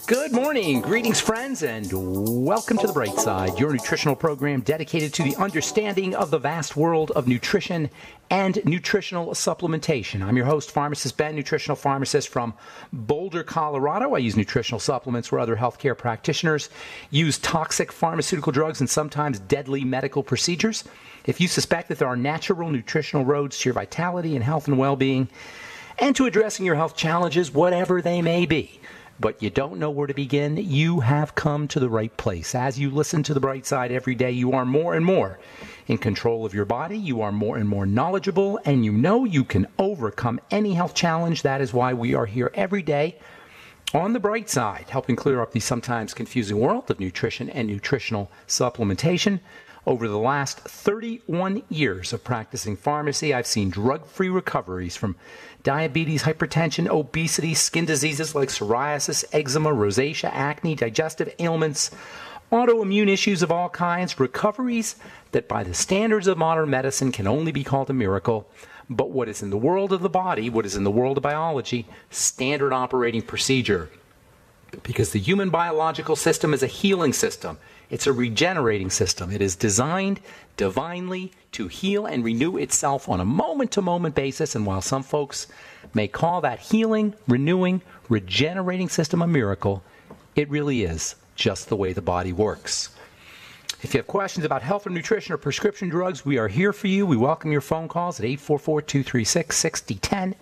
Good morning, greetings friends, and welcome to The Bright Side, your nutritional program dedicated to the understanding of the vast world of nutrition and nutritional supplementation. I'm your host, Pharmacist Ben, nutritional pharmacist from Boulder, Colorado. I use nutritional supplements where other healthcare practitioners use toxic pharmaceutical drugs and sometimes deadly medical procedures. If you suspect that there are natural nutritional roads to your vitality and health and well-being and to addressing your health challenges, whatever they may be, but you don't know where to begin, you have come to the right place. As you listen to The Bright Side every day, you are more and more in control of your body. You are more and more knowledgeable, and you know you can overcome any health challenge. That is why we are here every day on The Bright Side, helping clear up the sometimes confusing world of nutrition and nutritional supplementation. Over the last 31 years of practicing pharmacy, I've seen drug-free recoveries from diabetes, hypertension, obesity, skin diseases like psoriasis, eczema, rosacea, acne, digestive ailments, autoimmune issues of all kinds, recoveries that by the standards of modern medicine can only be called a miracle. But what is in the world of the body, what is in the world of biology, standard operating procedure. Because the human biological system is a healing system. It's a regenerating system. It is designed divinely to heal and renew itself on a moment-to-moment basis. And while some folks may call that healing, renewing, regenerating system a miracle, it really is just the way the body works. If you have questions about health or nutrition or prescription drugs, we are here for you. We welcome your phone calls at 844-236-6010.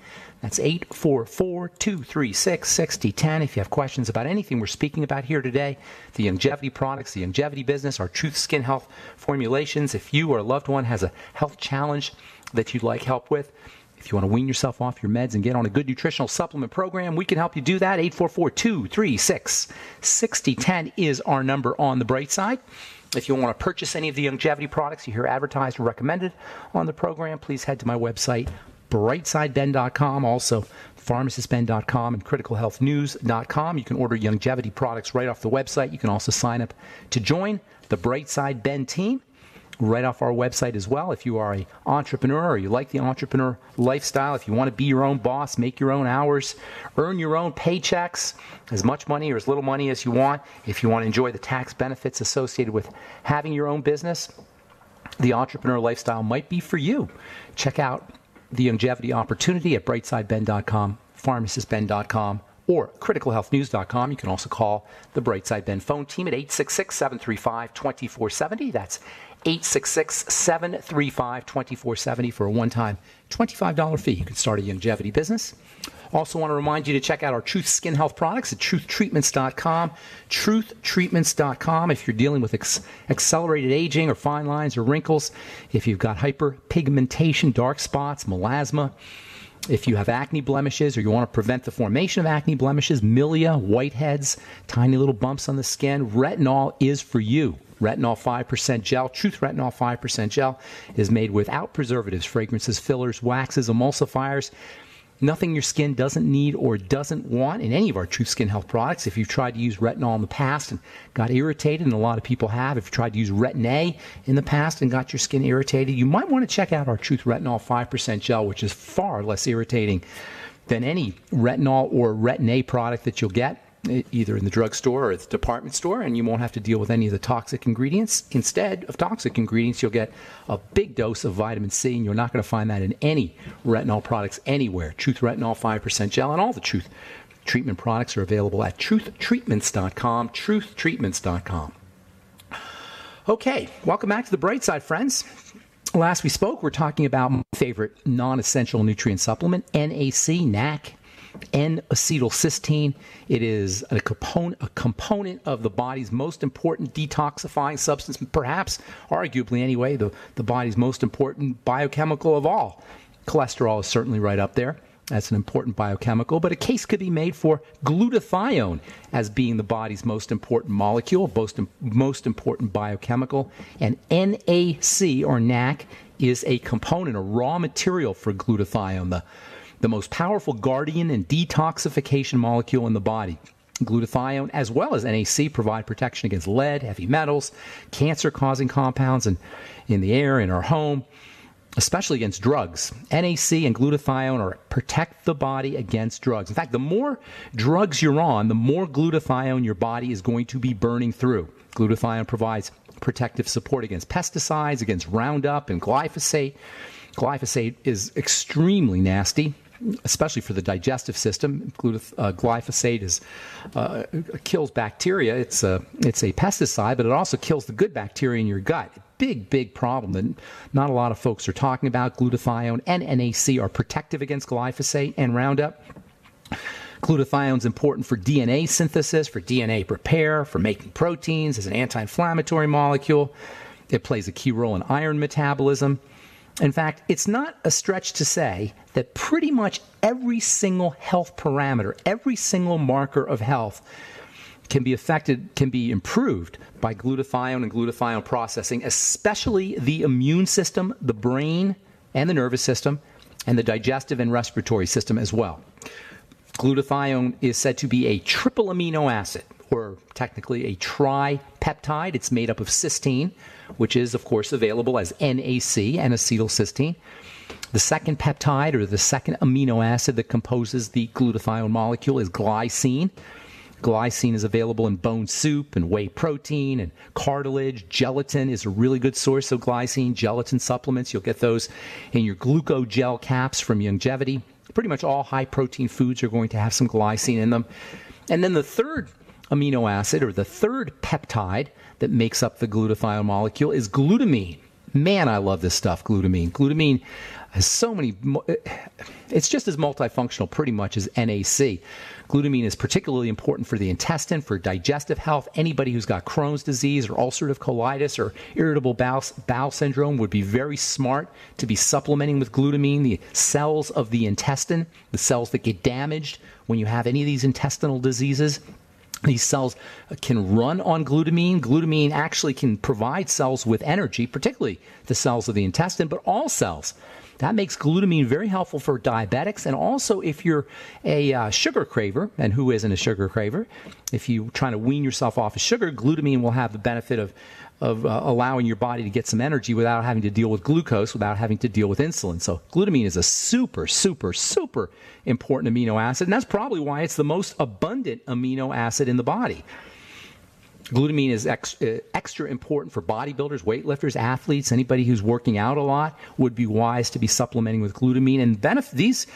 That's 844-236-6010. If you have questions about anything we're speaking about here today, the longevity products, the longevity business, our Truth Skin Health formulations, if you or a loved one has a health challenge that you'd like help with, if you want to wean yourself off your meds and get on a good nutritional supplement program, we can help you do that. 844-236-6010 is our number on The Bright Side. If you want to purchase any of the longevity products you hear advertised or recommended on the program, please head to my website, brightsideben.com, also pharmacistben.com and criticalhealthnews.com. You can order longevity products right off the website. You can also sign up to join the Brightside Ben team right off our website as well. If you are an entrepreneur or you like the entrepreneur lifestyle, if you want to be your own boss, make your own hours, earn your own paychecks, as much money or as little money as you want, if you want to enjoy the tax benefits associated with having your own business, the entrepreneur lifestyle might be for you. Check out the longevity opportunity at brightsideben.com, pharmacistben.com, or criticalhealthnews.com. You can also call the Brightside Ben phone team at 866-735-2470. That's 866-735-2470 for a one-time $25 fee. You can start a longevity business. Also want to remind you to check out our Truth Skin Health products at truthtreatments.com, truthtreatments.com. If you're dealing with accelerated aging or fine lines or wrinkles, if you've got hyperpigmentation, dark spots, melasma, if you have acne blemishes or you want to prevent the formation of acne blemishes, milia, whiteheads, tiny little bumps on the skin, retinol is for you. Retinol 5% gel, Truth Retinol 5% gel is made without preservatives, fragrances, fillers, waxes, emulsifiers. Nothing your skin doesn't need or doesn't want in any of our Truth Skin Health products. If you've tried to use retinol in the past and got irritated, and a lot of people have, if you've tried to use Retin-A in the past and got your skin irritated, you might want to check out our Truth Retinol 5% gel, which is far less irritating than any retinol or Retin-A product that you'll get either in the drugstore or at the department store, and you won't have to deal with any of the toxic ingredients. Instead of toxic ingredients, you'll get a big dose of vitamin C, and you're not going to find that in any retinol products anywhere. Truth Retinol 5% gel and all the Truth treatment products are available at truthtreatments.com, truthtreatments.com. Okay, welcome back to The Bright Side, friends. Last we spoke, we're talking about my favorite non-essential nutrient supplement, NAC, N-acetylcysteine. It is a component of the body's most important detoxifying substance, perhaps, arguably anyway, the body's most important biochemical of all. Cholesterol is certainly right up there. That's an important biochemical, but a case could be made for glutathione as being the body's most important molecule, most important biochemical. And NAC, or NAC, is a component, a raw material for glutathione, the most powerful guardian and detoxification molecule in the body. Glutathione, as well as NAC, provide protection against lead, heavy metals, cancer-causing compounds in the air, in our home. especially against drugs. NAC and glutathione protect the body against drugs. In fact, the more drugs you're on, the more glutathione your body is going to be burning through. Glutathione provides protective support against pesticides, against Roundup and glyphosate. Glyphosate is extremely nasty, especially for the digestive system. Glyphosate kills bacteria. It's a pesticide, but it also kills the good bacteria in your gut. Big problem that not a lot of folks are talking about. Glutathione and NAC are protective against glyphosate and Roundup. Glutathione is important for DNA synthesis, for DNA repair, for making proteins, as an anti-inflammatory molecule. It plays a key role in iron metabolism. In fact, it's not a stretch to say that pretty much every single health parameter, every single marker of health can be improved by glutathione and glutathione processing, especially the immune system, the brain and the nervous system, and the digestive and respiratory system as well. Glutathione is said to be a triple amino acid, or technically a tripeptide. It's made up of cysteine, which is, of course, available as NAC, N-acetylcysteine. The second peptide, or the second amino acid that composes the glutathione molecule, is glycine. Glycine is available in bone soup and whey protein and cartilage. Gelatin is a really good source of glycine. Gelatin supplements, you'll get those in your glucogel caps from Youngevity. Pretty much all high-protein foods are going to have some glycine in them. And then the third amino acid, or the third peptide that makes up the glutathione molecule, is glutamine. Man, I love this stuff, glutamine. Glutamine has so many, it's just as multifunctional pretty much as NAC. Glutamine is particularly important for the intestine, for digestive health. Anybody who's got Crohn's disease or ulcerative colitis or irritable bowel syndrome would be very smart to be supplementing with glutamine. The cells of the intestine, the cells that get damaged when you have any of these intestinal diseases, these cells can run on glutamine. Glutamine actually can provide cells with energy, particularly the cells of the intestine, but all cells. That makes glutamine very helpful for diabetics, and also if you're a sugar craver, and who isn't a sugar craver? If you're trying to wean yourself off of sugar, glutamine will have the benefit of allowing your body to get some energy without having to deal with glucose, without having to deal with insulin. So glutamine is a super important amino acid, and that's probably why it's the most abundant amino acid in the body. Glutamine is extra important for bodybuilders, weightlifters, athletes. Anybody who's working out a lot would be wise to be supplementing with glutamine. And these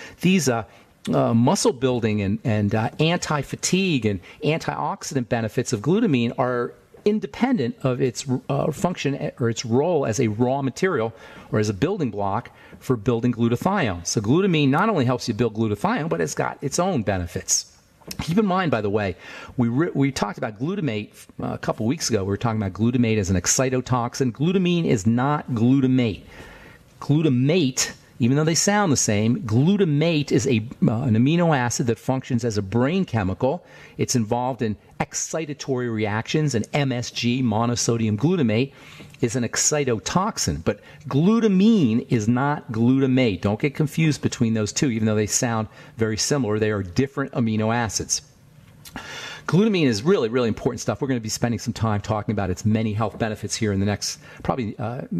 muscle building and anti-fatigue and antioxidant benefits of glutamine are independent of its function or its role as a raw material or as a building block for building glutathione. So glutamine not only helps you build glutathione, but it's got its own benefits. Keep in mind, by the way, we talked about glutamate a couple weeks ago. We were talking about glutamate as an excitotoxin. Glutamine is not glutamate. Glutamate, even though they sound the same, glutamate is an amino acid that functions as a brain chemical. It's involved in excitatory reactions, and MSG, monosodium glutamate, is an excitotoxin. But glutamine is not glutamate. Don't get confused between those two, even though they sound very similar. They are different amino acids. Glutamine is really important stuff. We're going to be spending some time talking about its many health benefits here in the next, probably,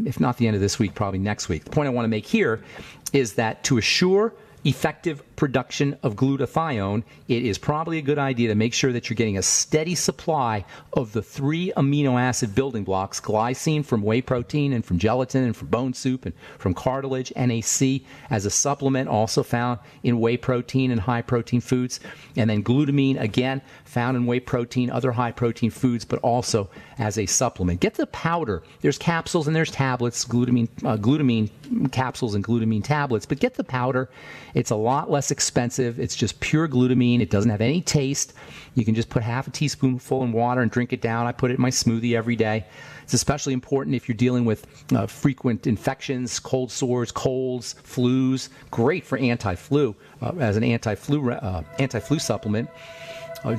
if not the end of this week, probably next week. The point I want to make here is that to assure effective production of glutathione, it is probably a good idea to make sure that you're getting a steady supply of the 3 amino acid building blocks: glycine from whey protein and from gelatin and from bone soup and from cartilage, NAC as a supplement also found in whey protein and high protein foods, and then glutamine, again, found in whey protein, other high protein foods, but also as a supplement. Get the powder. There's capsules and there's tablets, glutamine capsules and glutamine tablets, but get the powder. It's a lot less expensive. It's just pure glutamine. It doesn't have any taste. You can just put half a teaspoonful in water and drink it down. I put it in my smoothie every day. It's especially important if you're dealing with frequent infections, cold sores, colds, flus. Great for anti-flu, as an anti-flu supplement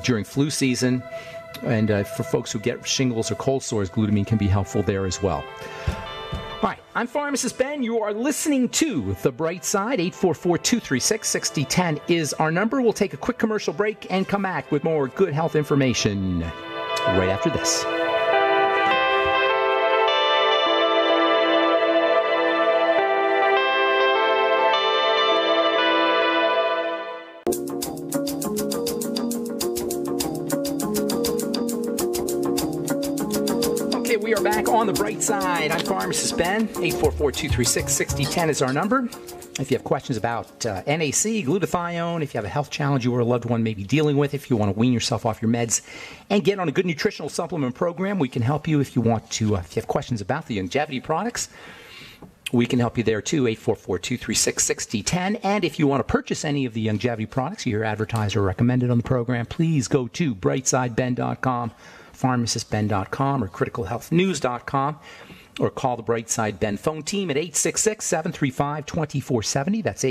during flu season. And for folks who get shingles or cold sores, glutamine can be helpful there as well. All right, I'm Pharmacist Ben. You are listening to The Bright Side. 844-236-6010 is our number. We'll take a quick commercial break and come back with more good health information right after this. Okay, we are back on the bright side. I'm Pharmacist Ben. 844-236-6010 is our number. If you have questions about NAC, glutathione, if you have a health challenge you or a loved one may be dealing with, if you want to wean yourself off your meds and get on a good nutritional supplement program, we can help you. If you want to, if you have questions about the longevity products, we can help you there too, 844-236-6010. And if you want to purchase any of the longevity products you hear advertised or recommended on the program, please go to brightsideben.com, pharmacistben.com, or criticalhealthnews.com, or call the Brightside Ben phone team at 866-735-2470. That's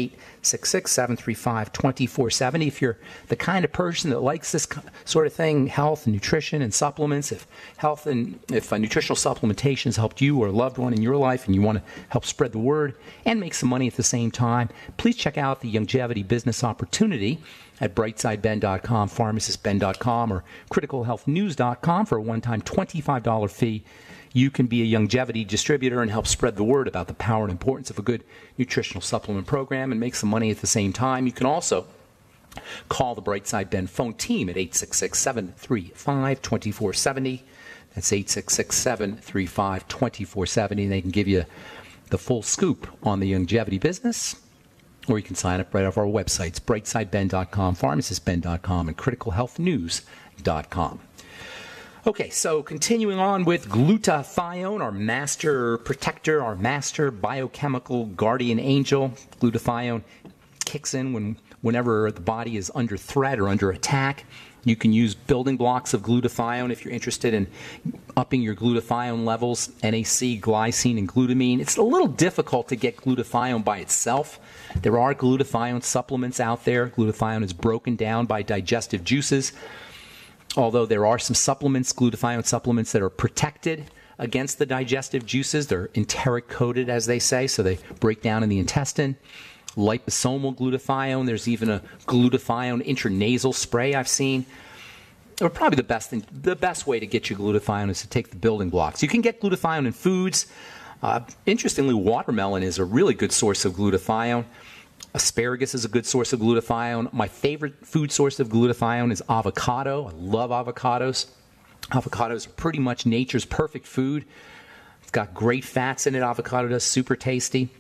866-735-2470. If you're the kind of person that likes this sort of thing, health and nutrition and supplements, if nutritional supplementation has helped you or a loved one in your life and you want to help spread the word and make some money at the same time, please check out the longevity business opportunity at brightsideben.com, pharmacistben.com, or criticalhealthnews.com for a one-time $25 fee. You can be a longevity distributor and help spread the word about the power and importance of a good nutritional supplement program and make some money at the same time. You can also call the Brightside Ben phone team at 866-735-2470. That's 866-735-2470, and they can give you the full scoop on the longevity business. Or you can sign up right off our websites, brightsideben.com, pharmacistben.com, and criticalhealthnews.com. Okay, so continuing on with glutathione, our master protector, our master biochemical guardian angel. Glutathione kicks in whenever the body is under threat or under attack. You can use building blocks of glutathione if you're interested in upping your glutathione levels, NAC, glycine, and glutamine. It's a little difficult to get glutathione by itself. There are glutathione supplements out there. Glutathione is broken down by digestive juices. Although there are some supplements, glutathione supplements, that are protected against the digestive juices. They're enteric-coated, as they say, so they break down in the intestine. Liposomal glutathione. There's even a glutathione intranasal spray I've seen. Or probably the best way to get your glutathione is to take the building blocks. You can get glutathione in foods. Interestingly, watermelon is a really good source of glutathione. Asparagus is a good source of glutathione. My favorite food source of glutathione is avocado. I love avocados. Avocados are pretty much nature's perfect food. It's got great fats in it. Avocado does, super tasty.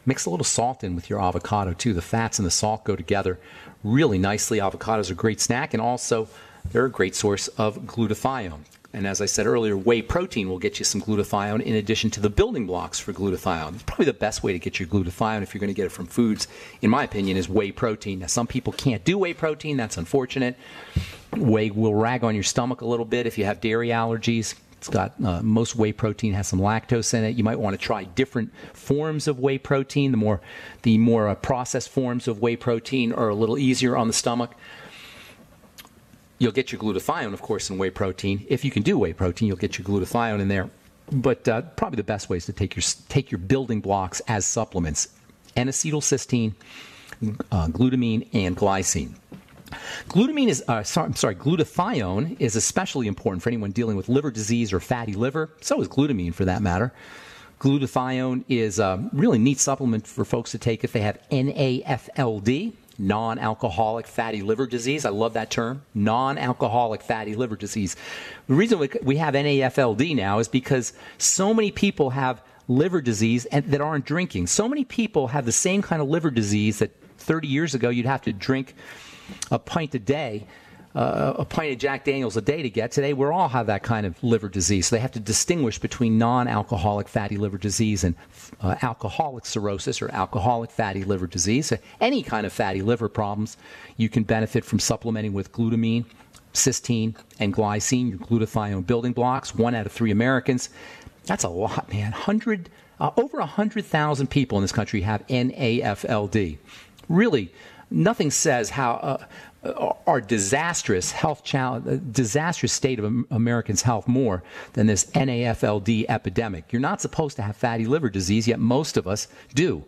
Mix a little salt in with your avocado too. The fats and the salt go together really nicely. Avocados are a great snack, and also they're a great source of glutathione. And as I said earlier, whey protein will get you some glutathione in addition to the building blocks for glutathione. It's probably the best way to get your glutathione if you're going to get it from foods, in my opinion, is whey protein. Now, some people can't do whey protein. That's unfortunate. Whey will rag on your stomach a little bit if you have dairy allergies. It's got most whey protein has some lactose in it. You might want to try different forms of whey protein. The more processed forms of whey protein are a little easier on the stomach. You'll get your glutathione, of course, in whey protein. If you can do whey protein, you'll get your glutathione in there. But probably the best way is to take your building blocks as supplements: N-acetylcysteine, glutamine, and glycine. Glutathione is especially important for anyone dealing with liver disease or fatty liver. So is glutamine, for that matter. Glutathione is a really neat supplement for folks to take if they have NAFLD, non-alcoholic fatty liver disease. I love that term, non-alcoholic fatty liver disease. The reason we have NAFLD now is because so many people have liver disease that aren't drinking. So many people have the same kind of liver disease that 30 years ago you'd have to drink a pint a day, a pint of Jack Daniels a day to get. Today, we all have that kind of liver disease. So they have to distinguish between non-alcoholic fatty liver disease and alcoholic cirrhosis or alcoholic fatty liver disease. So any kind of fatty liver problems, you can benefit from supplementing with glutamine, cysteine, and glycine, your glutathione building blocks. 1 out of 3 Americans. That's a lot, man. Over 100,000 people in this country have NAFLD. Really, nothing says how our disastrous state of Americans' health more than this NAFLD epidemic. You're not supposed to have fatty liver disease, yet most of us do.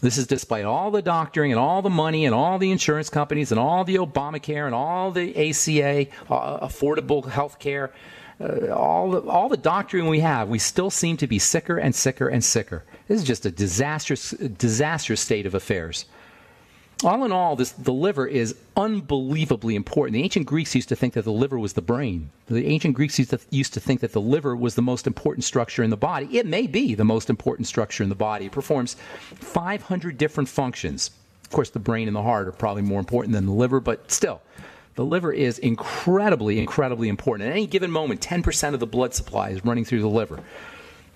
This is despite all the doctoring and all the money and all the insurance companies and all the Obamacare and all the ACA, affordable health care, all the doctoring we have. We still seem to be sicker and sicker and sicker. This is just a disastrous state of affairs. All in all, the liver is unbelievably important. The ancient Greeks used to think that the liver was the brain. The ancient Greeks used to think that the liver was the most important structure in the body. It may be the most important structure in the body. It performs 500 different functions. Of course, the brain and the heart are probably more important than the liver, but still, the liver is incredibly, incredibly important. At any given moment, 10% of the blood supply is running through the liver.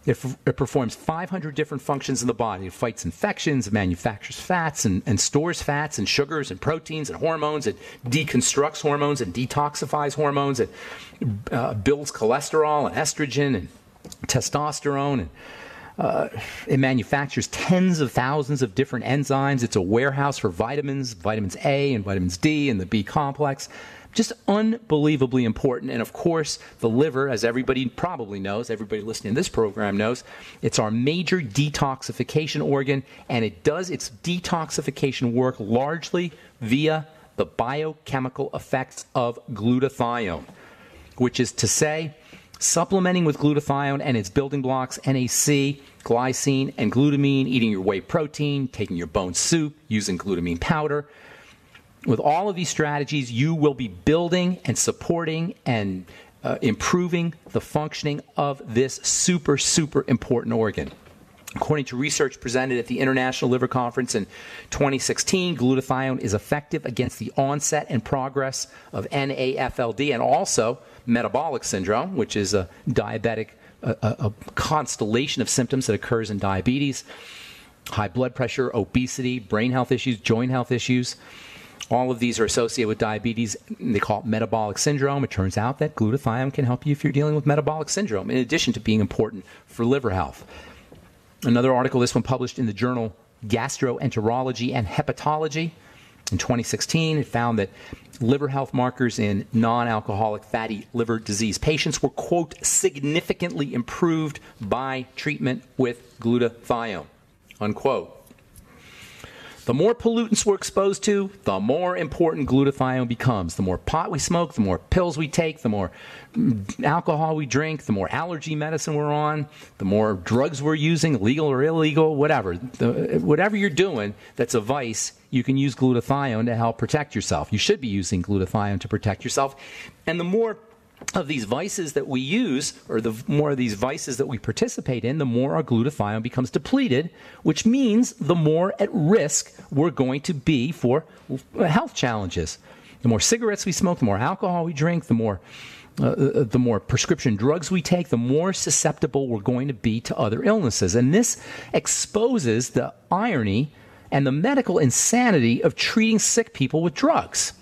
It performs 500 different functions in the body. It fights infections, it manufactures fats and stores fats and sugars and proteins and hormones. It deconstructs hormones and detoxifies hormones. It builds cholesterol and estrogen and testosterone. And it manufactures tens of thousands of different enzymes. It's a warehouse for vitamins A and vitamins D and the B complex. Just unbelievably important. And of course, the liver, as everybody probably knows, everybody listening to this program knows, it's our major detoxification organ, and it does its detoxification work largely via the biochemical effects of glutathione, which is to say, supplementing with glutathione and its building blocks, NAC, glycine, and glutamine, eating your whey protein, taking your bone soup, using glutamine powder. With all of these strategies, you will be building and supporting and improving the functioning of this super, super important organ. According to research presented at the International Liver Conference in 2016, glutathione is effective against the onset and progress of NAFLD and also metabolic syndrome, which is a constellation of symptoms that occurs in diabetes, high blood pressure, obesity, brain health issues, joint health issues. All of these are associated with diabetes. They call it metabolic syndrome. It turns out that glutathione can help you if you're dealing with metabolic syndrome, in addition to being important for liver health. Another article, this one published in the journal Gastroenterology and Hepatology in 2016, it found that liver health markers in non-alcoholic fatty liver disease patients were, quote, significantly improved by treatment with glutathione, unquote. The more pollutants we're exposed to, the more important glutathione becomes. The more pot we smoke, the more pills we take, the more alcohol we drink, the more allergy medicine we're on, the more drugs we're using, legal or illegal, whatever. Whatever you're doing that's a vice, you can use glutathione to help protect yourself. You should be using glutathione to protect yourself. And the more of these vices that we use, or the more of these vices that we participate in, the more our glutathione becomes depleted, which means the more at risk we're going to be for health challenges. The more cigarettes we smoke, the more alcohol we drink, the more prescription drugs we take, the more susceptible we're going to be to other illnesses. And this exposes the irony and the medical insanity of treating sick people with drugs.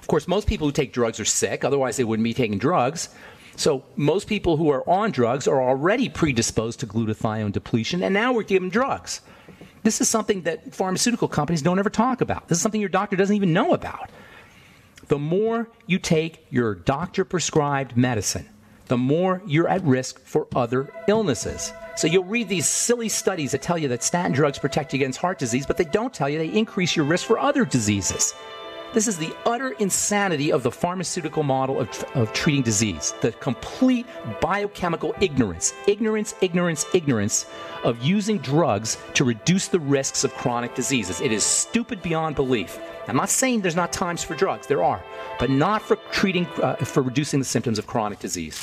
Of course, most people who take drugs are sick, otherwise they wouldn't be taking drugs. So most people who are on drugs are already predisposed to glutathione depletion, and now we're giving drugs. This is something that pharmaceutical companies don't ever talk about. This is something your doctor doesn't even know about. The more you take your doctor-prescribed medicine, the more you're at risk for other illnesses. So you'll read these silly studies that tell you that statin drugs protect you against heart disease, but they don't tell you they increase your risk for other diseases. This is the utter insanity of the pharmaceutical model of treating disease, the complete biochemical ignorance of using drugs to reduce the risks of chronic diseases. It is stupid beyond belief. I'm not saying there's not times for drugs. There are, but not for for reducing the symptoms of chronic disease.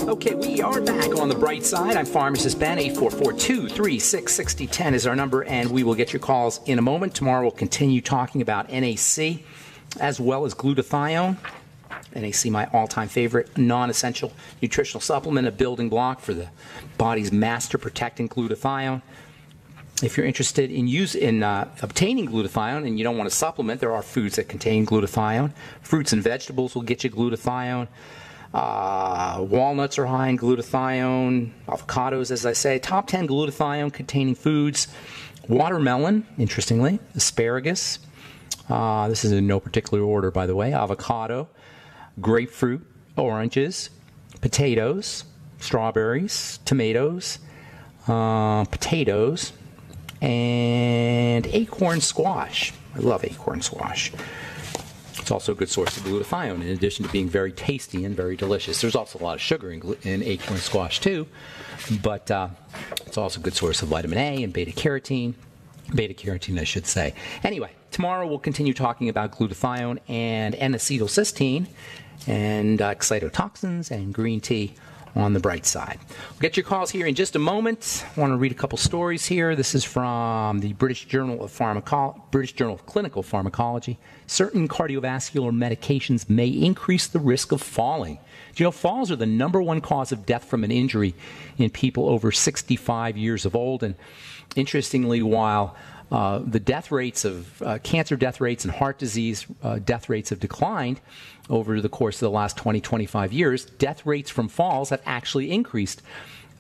Okay, we are back on the bright side. I'm Pharmacist Ben. 844-236-6010 is our number, and we will get your calls in a moment. Tomorrow we'll continue talking about NAC as well as glutathione. NAC, my all-time favorite non-essential nutritional supplement, a building block for the body's master protecting glutathione. If you're interested in obtaining glutathione and you don't want to supplement, there are foods that contain glutathione. Fruits and vegetables will get you glutathione. Walnuts are high in glutathione. Avocados, as I say. Top 10 glutathione containing foods. Watermelon, interestingly. Asparagus. This is in no particular order, by the way. Avocado. Grapefruit. Oranges. Potatoes. Strawberries. Tomatoes. Potatoes. And acorn squash. I love acorn squash. It's also a good source of glutathione, in addition to being very tasty and very delicious. There's also a lot of sugar in acorn squash too, but it's also a good source of vitamin A and beta-carotene. Beta-carotene, I should say. Anyway, tomorrow we'll continue talking about glutathione and N-acetylcysteine and excitotoxins and green tea on the bright side. We'll get your calls here in just a moment. I want to read a couple stories here. This is from the British Journal of Clinical Pharmacology. Certain cardiovascular medications may increase the risk of falling. Do you know falls are the #1 cause of death from an injury in people over 65 years of old? And interestingly, while the death rates of cancer death rates and heart disease death rates have declined over the course of the last 20, 25 years, death rates from falls have actually increased,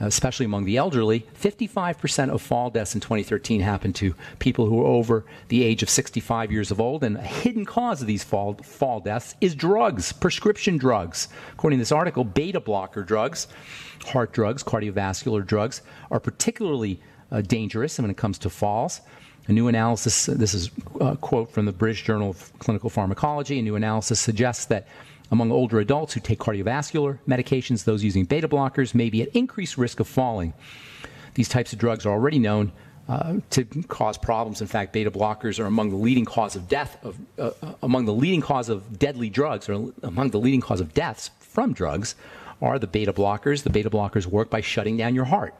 especially among the elderly. 55% of fall deaths in 2013 happened to people who are over the age of 65 years of old, and a hidden cause of these fall deaths is drugs, prescription drugs. According to this article, beta blocker drugs, heart drugs, cardiovascular drugs, are particularly dangerous when it comes to falls. A new analysis, this is a quote from the British Journal of Clinical Pharmacology, a new analysis suggests that among older adults who take cardiovascular medications, those using beta blockers may be at increased risk of falling. These types of drugs are already known to cause problems. In fact, beta blockers are among the leading cause of death, among the leading cause of deadly drugs, or among the leading cause of deaths from drugs are the beta blockers. The beta blockers work by shutting down your heart.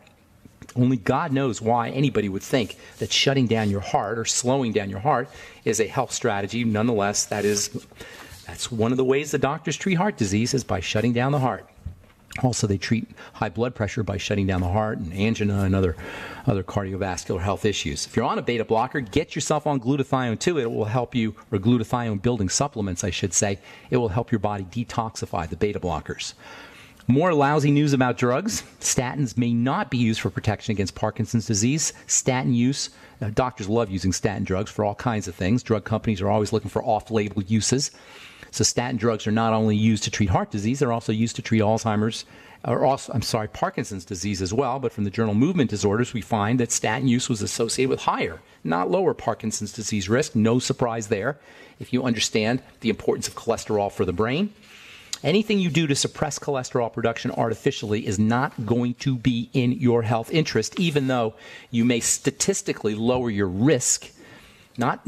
Only God knows why anybody would think that shutting down your heart or slowing down your heart is a health strategy. Nonetheless, that's one of the ways the doctors treat heart disease, is by shutting down the heart. Also, they treat high blood pressure by shutting down the heart and angina and other cardiovascular health issues. If you're on a beta blocker, get yourself on glutathione too. It will help you, or glutathione building supplements, I should say. It will help your body detoxify the beta blockers. More lousy news about drugs. Statins may not be used for protection against Parkinson's disease. Statin use, doctors love using statin drugs for all kinds of things. Drug companies are always looking for off-label uses. So statin drugs are not only used to treat heart disease, they're also used to treat Parkinson's disease as well. But from the journal Movement Disorders, we find that statin use was associated with higher, not lower Parkinson's disease risk. No surprise there if you understand the importance of cholesterol for the brain. Anything you do to suppress cholesterol production artificially is not going to be in your health interest, even though you may statistically lower your risk, not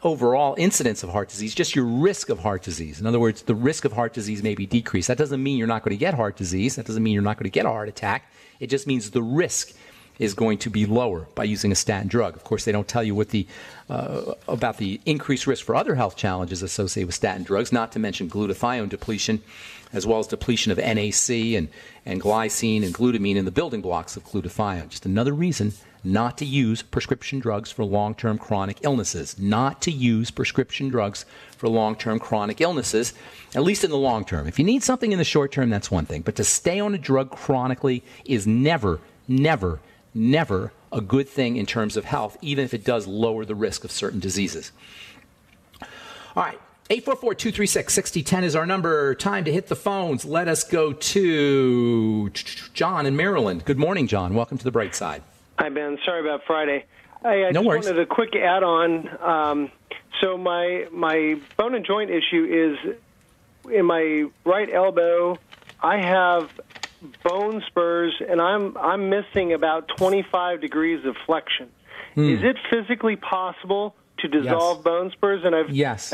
overall incidence of heart disease, just your risk of heart disease. In other words, the risk of heart disease may be decreased. That doesn't mean you're not going to get heart disease. That doesn't mean you're not going to get a heart attack. It just means the risk is going to be lower by using a statin drug. Of course, they don't tell you what about the increased risk for other health challenges associated with statin drugs, not to mention glutathione depletion, as well as depletion of NAC and glycine and glutamine in the building blocks of glutathione. Just another reason not to use prescription drugs for long-term chronic illnesses. Not to use prescription drugs for long-term chronic illnesses, at least in the long term. If you need something in the short term, that's one thing. But to stay on a drug chronically is never a good thing in terms of health, even if it does lower the risk of certain diseases. All right, 844-236-6010 is our number. Time to hit the phones. Let us go to John in Maryland. Good morning, John. Welcome to the Bright Side. Hi, Ben. Sorry about Friday. I no just worries. wanted a quick add-on. So my bone and joint issue is in my right elbow. I have bone spurs, and I'm missing about 25 degrees of flexion. Is it physically possible to dissolve bone spurs? And I've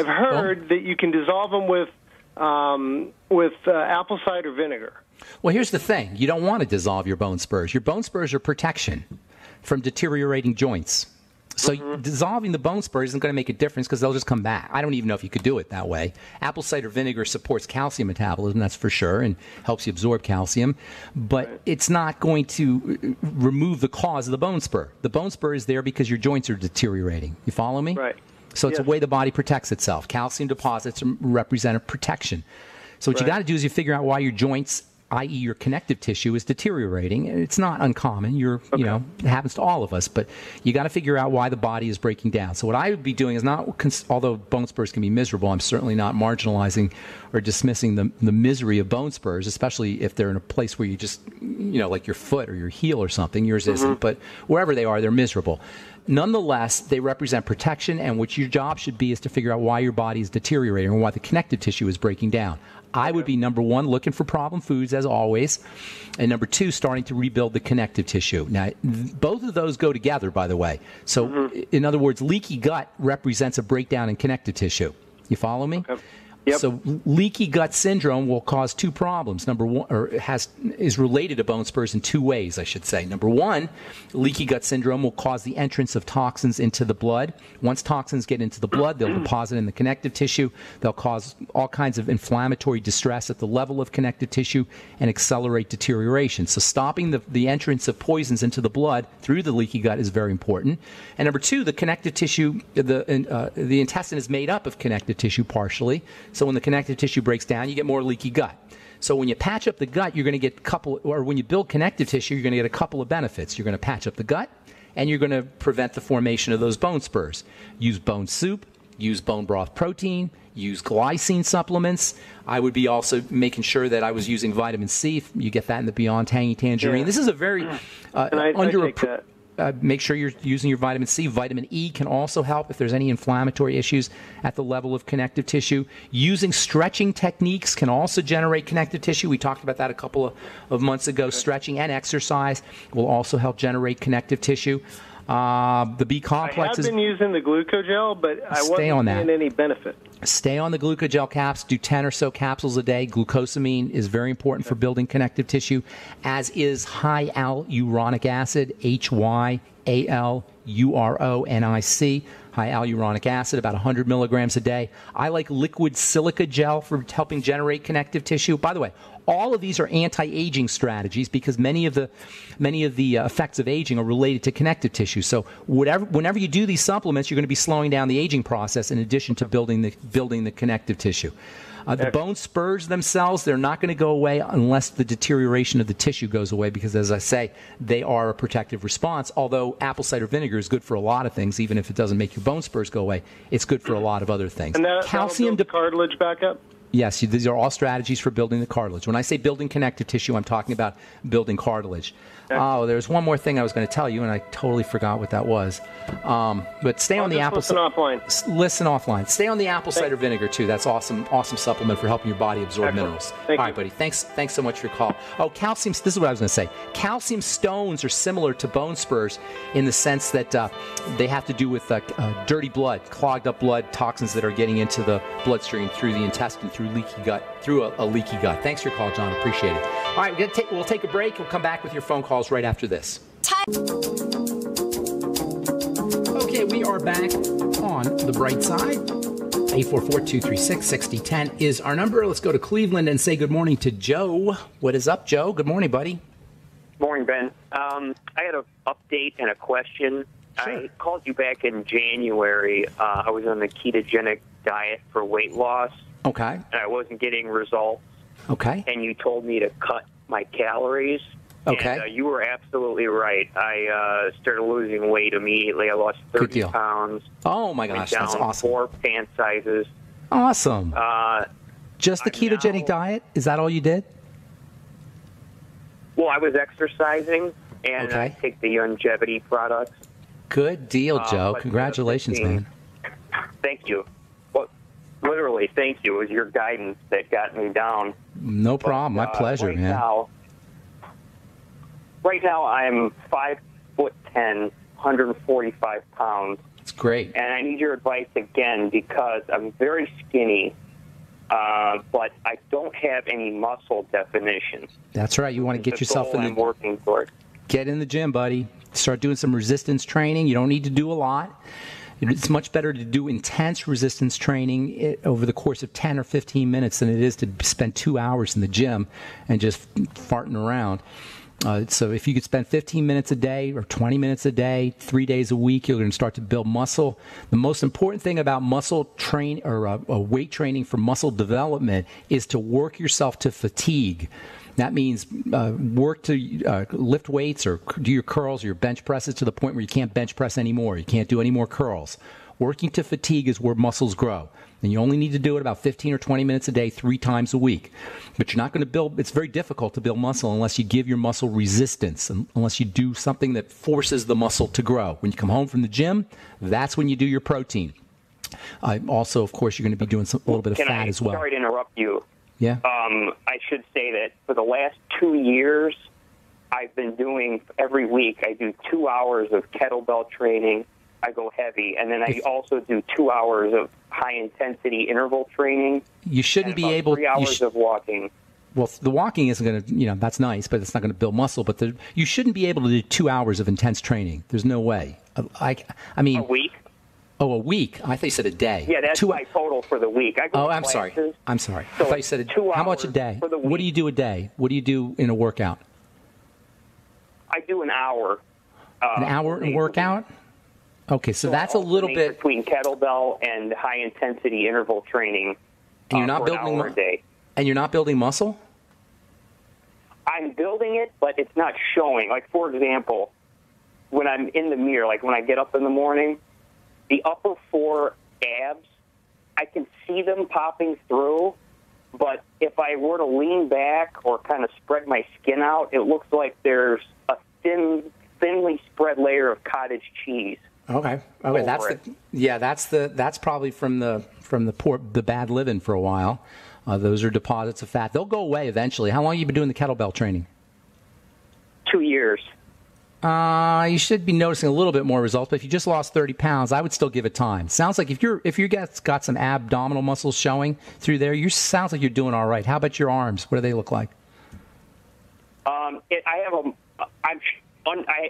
heard that you can dissolve them with apple cider vinegar. Well, here's the thing. You don't want to dissolve your bone spurs. Your bone spurs are protection from deteriorating joints. So dissolving the bone spurs isn't going to make a difference because they'll just come back. I don't even know if you could do it that way. Apple cider vinegar supports calcium metabolism, that's for sure, and helps you absorb calcium. But it's not going to remove the cause of the bone spur. The bone spur is there because your joints are deteriorating. You follow me? Right. So it's a way the body protects itself. Calcium deposits represent a protection. So what you got to do is you figure out why your joints, i.e. your connective tissue, is deteriorating. It's not uncommon. You know, it happens to all of us, but you got to figure out why the body is breaking down. So what I would be doing is not, although bone spurs can be miserable, I'm certainly not marginalizing or dismissing the misery of bone spurs, especially if they're in a place where you just, you know, like your foot or your heel or something. Yours isn't, but wherever they are, they're miserable. nonetheless, they represent protection, and what your job should be is to figure out why your body is deteriorating or why the connective tissue is breaking down. I would be, number one, looking for problem foods, as always, and number two, starting to rebuild the connective tissue. Now, both of those go together, by the way. So, in other words, leaky gut represents a breakdown in connective tissue. You follow me? Okay. Yep. So leaky gut syndrome will cause two problems. Number one, or is related to bone spurs in two ways, I should say. Number one, leaky gut syndrome will cause the entrance of toxins into the blood. Once toxins get into the blood, they'll deposit in the connective tissue. They'll cause all kinds of inflammatory distress at the level of connective tissue and accelerate deterioration. So stopping the entrance of poisons into the blood through the leaky gut is very important. And number two, the connective tissue, the intestine is made up of connective tissue partially. So when the connective tissue breaks down, you get more leaky gut. So when you patch up the gut, you're going to get when you build connective tissue, you're going to get a couple of benefits. You're going to patch up the gut, and you're going to prevent the formation of those bone spurs. Use bone soup, use bone broth protein, use glycine supplements. I would be also making sure that I was using vitamin C. You get that in the Beyond Tangy Tangerine. Yeah. This is a very I take that. Make sure you're using your vitamin C. Vitamin E can also help if there's any inflammatory issues at the level of connective tissue. Using stretching techniques can also generate connective tissue. We talked about that a couple of months ago. Okay. Stretching and exercise will also help generate connective tissue. The B complex I have been using the glucogel, but I wasn't seeing any benefit. Stay on the glucogel caps. Do 10 or so capsules a day. Glucosamine is very important for building connective tissue, as is high hyaluronic acid, HYALURONIC. High hyaluronic acid, about 100 milligrams a day. I like liquid silica gel for helping generate connective tissue. By the way, all of these are anti-aging strategies because many of the effects of aging are related to connective tissue. So whenever you do these supplements, you're going to be slowing down the aging process in addition to building the connective tissue. The bone spurs themselves, they're not going to go away unless the deterioration of the tissue goes away because, as I say, they are a protective response. Although apple cider vinegar is good for a lot of things, even if it doesn't make your bone spurs go away, it's good for a lot of other things. And that'll build the cartilage back up? Yes, these are all strategies for building the cartilage. When I say building connective tissue, I'm talking about building cartilage. Oh, there's one more thing I was going to tell you, and I totally forgot what that was. But stay on the apple. Listen offline. Listen offline. Stay on the apple cider vinegar too. That's awesome supplement for helping your body absorb minerals. Thank you. All right, buddy. Thanks so much for your call. Oh, calcium. This is what I was going to say. Calcium stones are similar to bone spurs in the sense that they have to do with dirty blood, clogged up blood, toxins that are getting into the bloodstream through the intestine, through leaky gut, through a leaky gut. Thanks for your call, John. Appreciate it. All right, we'll take a break. We'll come back with your phone calls right after this. Okay, we are back on the bright side. 844-236-6010 is our number. Let's go to Cleveland and say good morning to Joe. What is up, Joe? Good morning, buddy. Morning, Ben. I had an update and a question. Sure. I called you back in January. I was on the ketogenic diet for weight loss. Okay. And I wasn't getting results. Okay. And you told me to cut my calories. Okay. And you were absolutely right. I started losing weight immediately. I lost 30 pounds. Oh, my gosh. Down that's awesome. 4 pant sizes. Awesome. Just the ketogenic diet? Is that all you did? Well, I was exercising, and I take the longevity products. Good deal, Joe. Congratulations, man. Thank you. Well, literally, thank you. It was your guidance that got me down. No problem. My pleasure, man. Right now, I'm 5'10", 145 pounds. That's great. And I need your advice again because I'm very skinny, but I don't have any muscle definition. That's right. You want to get yourself in the... I'm working toward. Get in the gym, buddy. Start doing some resistance training. You don't need to do a lot. It's much better to do intense resistance training over the course of 10 or 15 minutes than it is to spend 2 hours in the gym and just farting around. So if you could spend 15 minutes a day or 20 minutes a day, 3 days a week, you're going to start to build muscle. The most important thing about muscle train or weight training for muscle development is to work yourself to fatigue. That means work to lift weights or do your curls or your bench presses to the point where you can't bench press anymore. You can't do any more curls. Working to fatigue is where muscles grow. And you only need to do it about 15 or 20 minutes a day, 3 times a week. But you're not going to build, it's very difficult to build muscle unless you give your muscle resistance, unless you do something that forces the muscle to grow. When you come home from the gym, that's when you do your protein. Also, of course, you're going to be doing a little bit of fat as well. Sorry to interrupt you. Yeah. I should say that for the last 2 years, I've been doing, every week, I do 2 hours of kettlebell training. I go heavy, and then I also do 2 hours of high-intensity interval training. You shouldn't be able... 3 hours of walking. Well, the walking isn't going to, that's nice, but it's not going to build muscle. But you shouldn't be able to do 2 hours of intense training. There's no way. I mean... A week? Oh, a week? I thought you said a day. Yeah, that's my total for the week. I go I'm sorry. So I thought you said 2 hours. How much a day? For the week. What do you do a day? What do you do in a workout? I do an hour. An hour in workout? Okay, so that's a little bit between kettlebell and high intensity interval training. And you're not building a day. And you're not building muscle? I'm building it, but it's not showing. Like, for example, when I'm in the mirror, like when I get up in the morning, the upper 4 abs, I can see them popping through, but if I were to lean back or kind of spread my skin out, it looks like there's a thinly spread layer of cottage cheese. Okay. That's probably from the bad living for a while. Those are deposits of fat. They'll go away eventually. How long have you been doing the kettlebell training? 2 years. You should be noticing a little bit more results, but if you just lost 30 pounds, I would still give it time. Sounds like if you got some abdominal muscles showing through there, sounds like you're doing all right. How about your arms? What do they look like?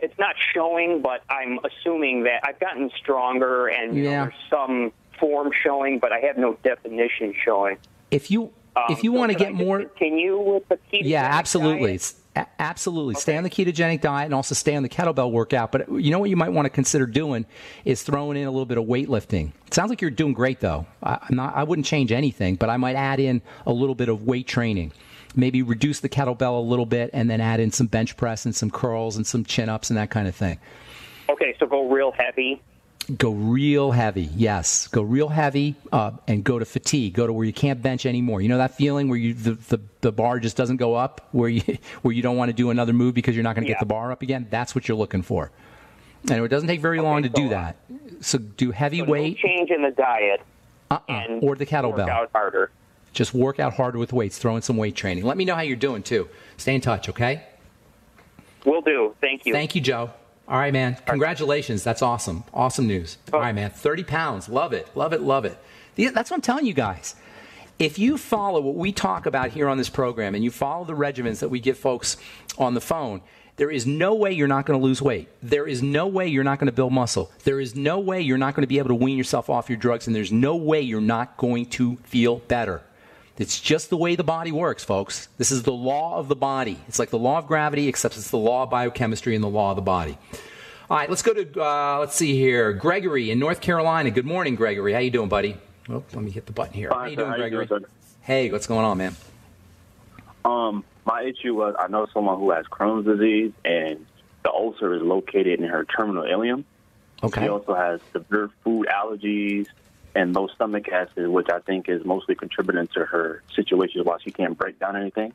It's not showing, but I'm assuming that I've gotten stronger and there's some form showing, but I have no definition showing. If you want to get more, continue with the ketogenic absolutely. diet? Absolutely. Okay. Stay on the ketogenic diet and also stay on the kettlebell workout. But you know what you might want to consider doing is throwing in a little bit of weightlifting. It sounds like you're doing great, though. I wouldn't change anything, but I might add in a little bit of weight training. Maybe reduce the kettlebell a little bit and then add in some bench press and some curls and some chin-ups and that kind of thing. Okay, so go real heavy. Go real heavy, yes. Go real heavy and go to fatigue. Go to where you can't bench anymore. You know that feeling where the bar just doesn't go up, where you don't want to do another move because you're not going to get the bar up again? That's what you're looking for. And it doesn't take very long to do that. So do heavy weight. No change in the diet. Or the kettlebell. Work out harder. Just work out harder with weights. Throw in some weight training. Let me know how you're doing, too. Stay in touch, okay? Will do. Thank you. Thank you, Joe. All right, man. Congratulations. That's awesome. Awesome news. All right, man. 30 pounds. Love it. Love it. Love it. That's what I'm telling you guys. If you follow what we talk about here on this program and you follow the regimens that we give folks on the phone, there is no way you're not going to lose weight. There is no way you're not going to build muscle. There is no way you're not going to be able to wean yourself off your drugs, and there's no way you're not going to feel better. It's just the way the body works, folks. This is the law of the body. It's like the law of gravity, except it's the law of biochemistry and the law of the body. All right, let's go to, let's see here, Gregory in North Carolina. Good morning, Gregory. How you doing, buddy? Oh, let me hit the button here. How you doing, Gregory? Hey, what's going on, man? My issue was I know someone who has Crohn's disease, and the ulcer is located in her terminal ileum. Okay. She also has severe food allergies and low stomach acid, which I think is mostly contributing to her situation while she can't break down anything.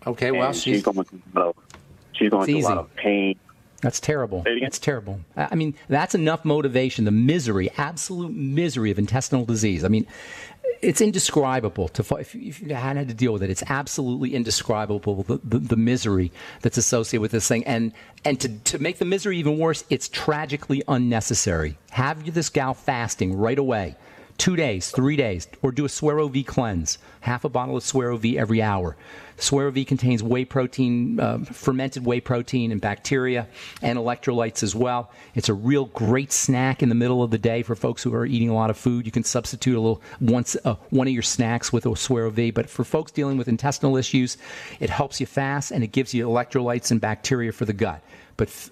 Okay, well, she's going through a lot of pain. That's terrible. That's terrible. I mean, that's enough motivation, the misery, absolute misery of intestinal disease. I mean, it's indescribable. If you hadn't had to deal with it, it's absolutely indescribable, the misery that's associated with this thing. And to make the misery even worse, it's tragically unnecessary. Have this gal fasting right away. 2 days, 3 days, or do a Suero V cleanse. Half a bottle of Suero V every hour. Suero V contains whey protein, fermented whey protein and bacteria and electrolytes as well. It's a real great snack in the middle of the day for folks who are eating a lot of food. You can substitute one of your snacks with a Suero V. But for folks dealing with intestinal issues, it helps you fast and it gives you electrolytes and bacteria for the gut. But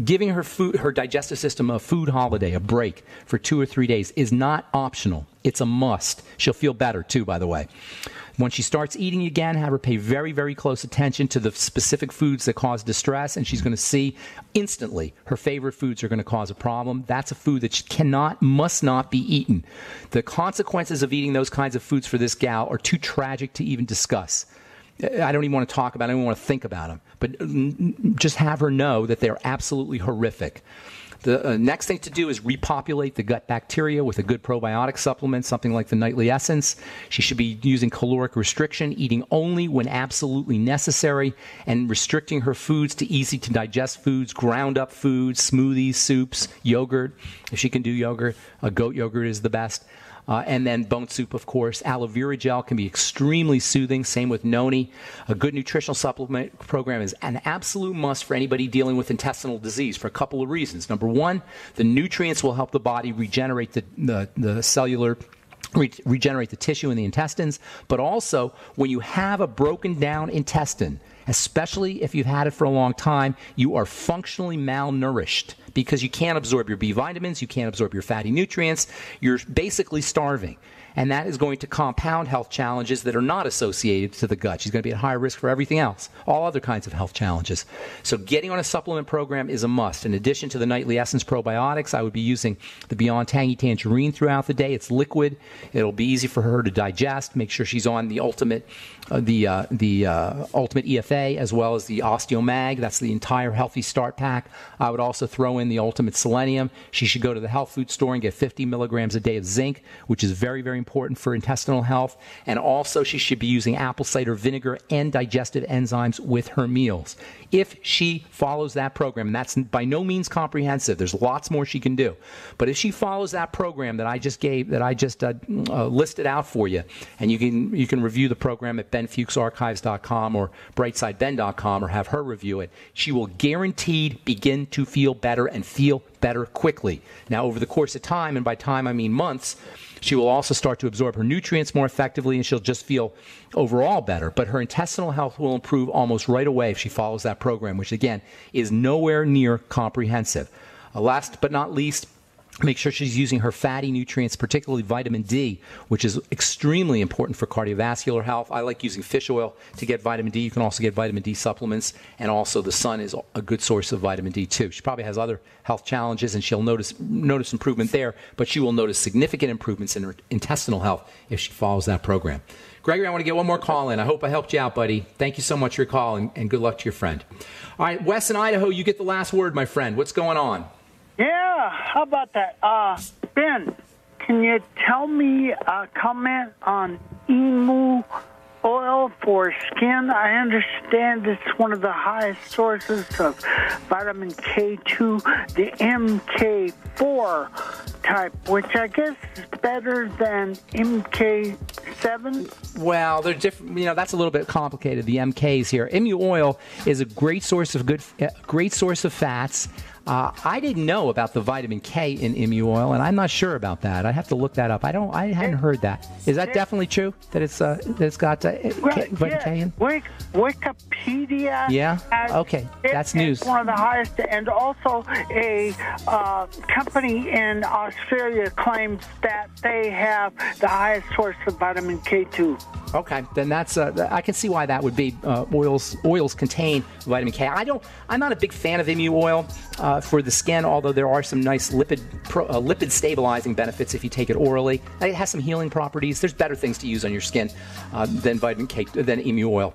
giving her digestive system a food holiday, a break for 2 or 3 days is not optional. It's a must. She'll feel better, too, by the way. When she starts eating again, have her pay very, very close attention to the specific foods that cause distress, and she's going to see instantly her favorite foods are going to cause a problem. That's a food that must not be eaten. The consequences of eating those kinds of foods for this gal are too tragic to even discuss. I don't even want to talk about it. I don't even want to think about them. But just have her know that they're absolutely horrific. The next thing to do is repopulate the gut bacteria with a good probiotic supplement, something like the Nightly Essence. She should be using caloric restriction, eating only when absolutely necessary, and restricting her foods to easy-to-digest foods, ground-up foods, smoothies, soups, yogurt. If she can do yogurt, goat yogurt is the best. And then bone soup, of course. Aloe vera gel can be extremely soothing. Same with noni. A good nutritional supplement program is an absolute must for anybody dealing with intestinal disease for a couple of reasons. Number one, the nutrients will help the body regenerate the cellular regenerate the tissue in the intestines, but also when you have a broken down intestine, especially if you've had it for a long time, you are functionally malnourished because you can't absorb your B vitamins, you can't absorb your fatty nutrients, you're basically starving. And that is going to compound health challenges that are not associated to the gut. She's going to be at higher risk for everything else, all other kinds of health challenges. So getting on a supplement program is a must. In addition to the Nightly Essence probiotics, I would be using the Beyond Tangy Tangerine throughout the day. It's liquid. It'll be easy for her to digest. Make sure she's on the Ultimate Ultimate EFA as well as the OsteoMag. That's the entire Healthy Start Pack. I would also throw in the Ultimate Selenium. She should go to the health food store and get 50 milligrams a day of zinc, which is very, very important for intestinal health. And also she should be using apple cider vinegar and digestive enzymes with her meals. If she follows that program, and that's by no means comprehensive, there's lots more she can do. But if she follows that program that I just listed out for you, and you can review the program at benfuchsarchives.com or brightsideben.com or have her review it, she will guaranteed begin to feel better and feel better quickly. Now, over the course of time, and by time I mean months, she will also start to absorb her nutrients more effectively, and she'll just feel overall better. But her intestinal health will improve almost right away if she follows that program, which, again, is nowhere near comprehensive. Last but not least, make sure she's using her fatty nutrients, particularly vitamin D, which is extremely important for cardiovascular health. I like using fish oil to get vitamin D. You can also get vitamin D supplements, and also the sun is a good source of vitamin D too. She probably has other health challenges, and she'll notice improvement there, but she will notice significant improvements in her intestinal health if she follows that program. Gregory, I want to get one more call in. I hope I helped you out, buddy. Thank you so much for your call, and good luck to your friend. All right, Wes in Idaho, you get the last word, my friend. What's going on? Yeah, how about that? Ben, can you tell me a comment on emu oil for skin? I understand it's one of the highest sources of vitamin K2, the MK4 type, which I guess is better than MK7. Well, they're different. You know, that's a little bit complicated. The MKs here. Emu oil is a great source of fats. I didn't know about the vitamin K in emu oil, and I'm not sure about that. I have to look that up. I hadn't heard that. Is that definitely true? That it's got vitamin K in? Wikipedia. Yeah. Okay, that's news. It's one of the highest, and also a company in Australia claims that they have the highest source of vitamin K2. Okay, then that's I can see why that would be. Oils contain vitamin K. I'm not a big fan of emu oil for the skin, although there are some nice lipid stabilizing benefits if you take it orally. It has some healing properties. There's better things to use on your skin than vitamin K, than emu oil.